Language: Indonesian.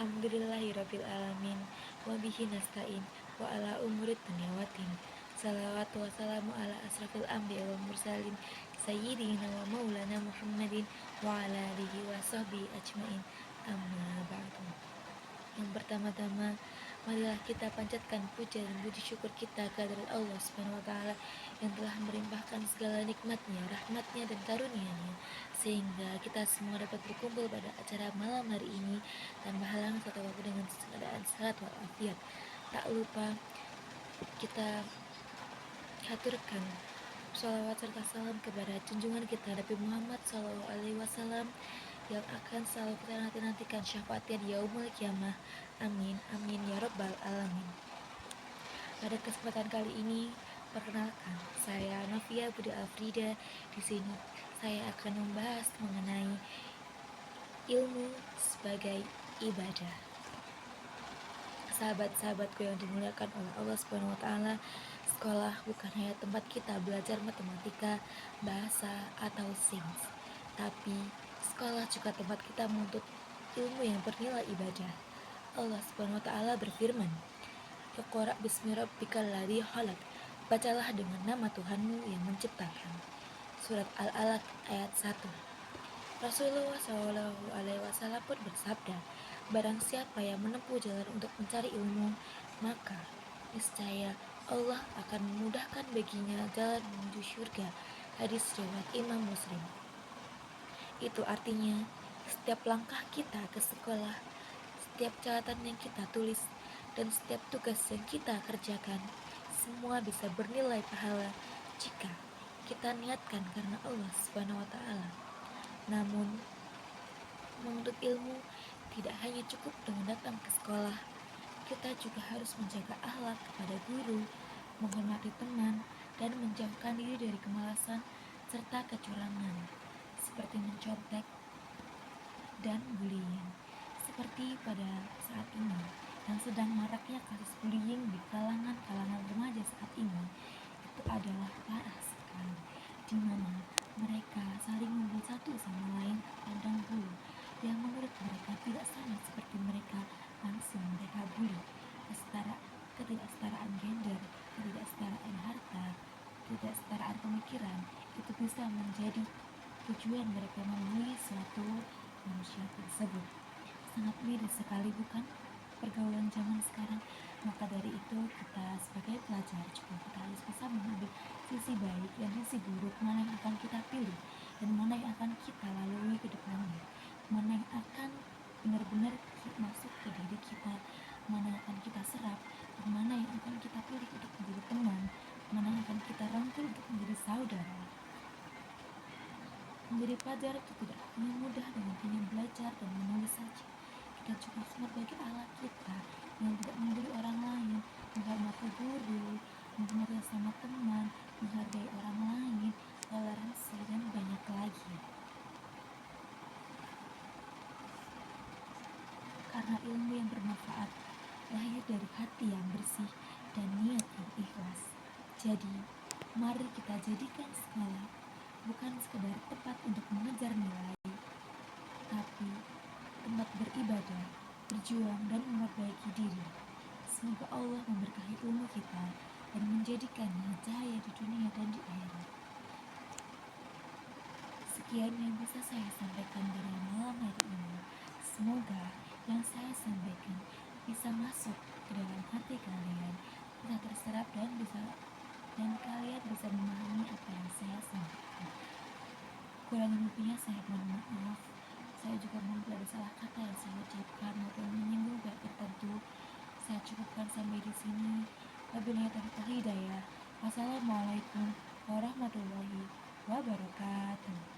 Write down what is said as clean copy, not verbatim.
Alhamdulillahirabbil alamin wa bihi nasta'in wa ala umurid dunya waddin. Salawatu wassalamu ala asrafil anbiya wal mursalin sayyidina wa maulana Muhammadin wa ala alihi wa sahbihi ajmain. Amma ba'du. Yang pertama-tama, marilah kita panjatkan puja dan puji syukur kita kehadirat Allah Subhanahu wa taala yang telah melimpahkan segala nikmatnya, rahmatnya dan karunia-Nya sehingga kita semua dapat berkumpul pada acara malam hari ini tanpa halang serta waktu dengan keadaan sehat walafiat. Tak lupa kita haturkan sholawat serta salam kepada junjungan kita Nabi Muhammad SAW yang akan selalu kita nanti-nantikan syafaatnya di yaumul kiamah. Amin, amin ya rabbal alamin. Pada kesempatan kali ini, perkenalkan, saya Novia Budi Afrida. Di sini saya akan membahas mengenai ilmu sebagai ibadah. Sahabat-sahabatku yang dimuliakan oleh Allah Subhanahu wa taala, sekolah bukan hanya tempat kita belajar matematika, bahasa, atau sains, tapi sekolah juga tempat kita menuntut ilmu yang bernilai ibadah. Allah Subhanahu wa taala berfirman, "Iqra bismi rabbikal ladzi khalaq." Bacalah dengan nama Tuhanmu yang menciptakan. Surat Al-Alaq ayat 1. Rasulullah SAW pun bersabda, barang siapa yang menempuh jalan untuk mencari ilmu, maka niscaya Allah akan memudahkan baginya jalan menuju surga. Hadis riwayat Imam Muslim. Itu artinya, setiap langkah kita ke sekolah, setiap catatan yang kita tulis, dan setiap tugas yang kita kerjakan, semua bisa bernilai pahala jika kita niatkan karena Allah Subhanahu wa taala. Namun, menuntut ilmu tidak hanya cukup dengan datang ke sekolah. Kita juga harus menjaga akhlak kepada guru, menghormati teman, dan menjauhkan diri dari kemalasan serta kecurangan, seperti mencontek dan bullying. Seperti pada saat ini, yang sedang maraknya kasus bullying di kalangan remaja saat ini, itu adalah parah sekali, di mana mereka saling membuli satu sama lain pandang bulu yang menurut mereka tidak sama seperti mereka, langsung mereka bully. Ketidaksetaraan gender, ketidaksetaraan harta, ketidaksetaraan pemikiran itu bisa menjadi tujuan mereka membuli suatu manusia tersebut. Sangat miris sekali, bukan, pergaulan zaman sekarang? Maka dari itu, kita sebagai pelajar juga kita harus bisa mengambil sisi baik dan sisi buruk mana yang akan kita pilih dan mana yang akan kita lalui ke depannya, mana yang akan benar-benar masuk ke diri kita, mana yang akan kita serap, dan mana yang akan kita pilih untuk menjadi teman, mana yang akan kita rangkul untuk menjadi saudara. Menjadi pelajar itu tidak hanya mudah dengan hanya belajar dan menulis saja. Kita juga harus memperbaiki akhlak kita yang tidak membuli orang lain, menghormati guru, menghormati sama teman, menghargai orang lain, toleransi, dan banyak lagi. Karena ilmu yang bermanfaat lahir dari hati yang bersih dan niat yang ikhlas. Jadi, mari kita jadikan sekolah bukan sekedar tempat untuk mengejar nilai, tapi tempat beribadah, berjuang, dan memperbaiki diri. Semoga Allah memberkahi ilmu kita dan menjadikannya cahaya di dunia dan di akhirat. Sekian yang bisa saya sampaikan pada malam hari ini. Semoga yang saya sampaikan bisa masuk ke dalam hati kalian, bisa terserap dan kalian bisa memahami apa yang saya sampaikan. Kurang lebihnya saya mohon maaf. Saya juga mohon bila ada salah kata yang saya ucapkan maupun menyinggung pihak tertentu. Saya cukupkan sampai di sini. Wabillahi taufiq wal hidayah. Wassalamualaikum warahmatullahi wabarakatuh.